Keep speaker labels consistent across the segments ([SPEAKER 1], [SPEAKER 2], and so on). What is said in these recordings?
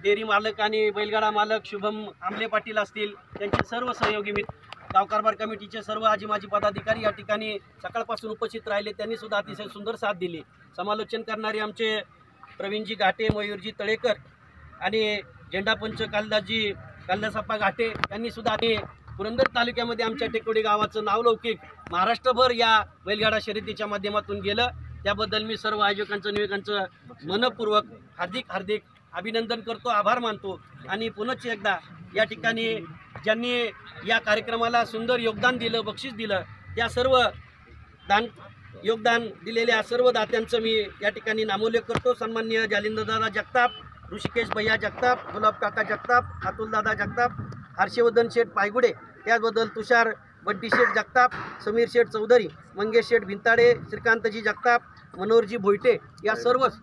[SPEAKER 1] Dairy मालक आणि बैलगाडा मालक शुभम आमले पाटील असतील, त्यांचे सर्व सहयोगी गाव कारभार कमिटीचे सर्व आजी माजी पदाधिकारी या ठिकाणी सकाळपासून उपस्थित राहिले. त्यांनी सुद्धा अतिशय सुंदर साथ दिली. समालोचन करणारे आमचे प्रवीणजी घाटे, मयूरजी तळेकर आणि झेंडापंच कालिदासप्पा घाटे यांनी सुद्धा पुरंदर तालुक्यामध्ये आमच्या टेकवडी गावाचं नावलौकिक महाराष्ट्रभर या बैलगाडा शर्यतीच्या माध्यमातून गेलं. त्याबद्दल मी सर्व आयोजकांचं नियोजकांचं मनपूर्वक हार्दिक अभिनंदन करतो, आभार मानतो. आणि पुनश्च एकदा या ठिकाणी ज्यांनी या कार्यक्रमाला सुंदर योगदान दिलं, बक्षीस दिलं, त्या सर्व योगदान दिलेल्या सर्व दात्यांचं मी या ठिकाणी नामोल्लेख करतो. सन्माननीय जालिंदरदादा जगताप, ऋषिकेश भैया जगताप, गुलाब काका जगताप, अतुलदादा जगताप, हर्षवर्धन शेठ पायगुडे, त्याचबद्दल तुषार बड्डी शेठ जगताप, समीर शेठ चौधरी, मंगेश शेठ भिंताडे, श्रीकांतजी जगताप, मनोहरजी भोईटे, या सर्वच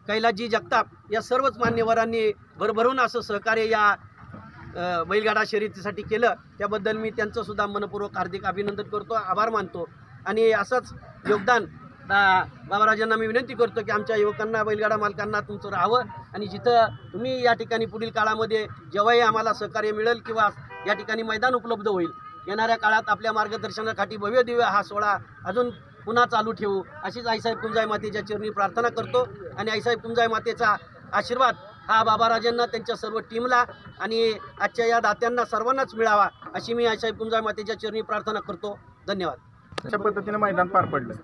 [SPEAKER 1] कैलासजी जगताप, या सर्वच मान्यवरांनी भरभरून असं सहकार्य या बैलगाडा शर्यतीसाठी केलं. त्याबद्दल मी त्यांचं सुद्धा मनपूर्वक हार्दिक अभिनंदन करतो, आभार मानतो. आणि असंच योगदान बाबाराजांना मी विनंती करतो की आमच्या युवकांना, बैलगाडा मालकांना तुमचं राहावं आणि जिथं तुम्ही या ठिकाणी पुढील काळामध्ये जेव्हाही आम्हाला सहकार्य मिळेल किंवा या ठिकाणी मैदान उपलब्ध होईल, येणाऱ्या काळात आपल्या मार्गदर्शनाखाली भव्य दिव्य हा सोहळा अजून पुन्हा चालू ठेवू अशीच आईसाहेब कुंजाई मातेच्या चरणी प्रार्थना करतो. आणि आईसाहेब कुंजाई मातेचा आशीर्वाद हा बाबाराजांना, त्यांच्या सर्व टीमला आणि आजच्या या दात्यांना सर्वांनाच मिळावा अशी मी आईसाहेब कुंजाई मातेच्या चरणी प्रार्थना करतो. धन्यवाद.
[SPEAKER 2] कशा पद्धतीने मैदान पार पडलं?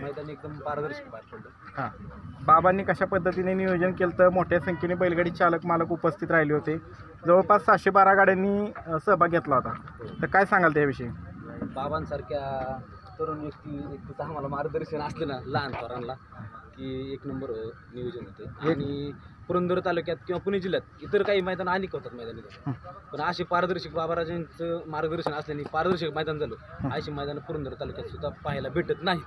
[SPEAKER 1] मैदान एकदम पारदर्शक पार पडलं.
[SPEAKER 2] हां, बाबांनी कशा पद्धतीने नियोजन केलं तर मोठ्या संख्येने बैलगाडी चालक मालक उपस्थित राहिले होते. जवळपास 712 गाड्यांनी सहभाग घेतला होता. तर काय सांगाल त्याविषयी?
[SPEAKER 3] बाबांसारख्या तरुण व्यक्तीचं आम्हाला मार्गदर्शन असलं ना लहान पोरांना की एक नंबर नियोजन होते. आणि पुरंदर तालुक्यात किंवा पुणे जिल्ह्यात इतर काही मैदान अनेक होतात मैदानी, पण असे पारदर्शक बाबाराजांचं मार्गदर्शन असल्याने पारदर्शक मैदान झालं. अशी मैदान पुरंदर तालुक्यात सुद्धा पाहायला भेटत नाही.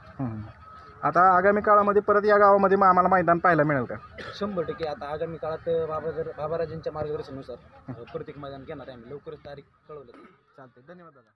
[SPEAKER 2] आता आगामी काळामध्ये परत या गावामध्ये आम्हाला मैदान पाहायला मिळेल का?
[SPEAKER 3] 100% आता आगामी काळात बाबाराजांच्या मार्गदर्शनानुसार प्रत्येक मैदान घेणार आहे आम्ही. लवकरच तारीख कळवलं.
[SPEAKER 2] चालते. धन्यवाद दादा.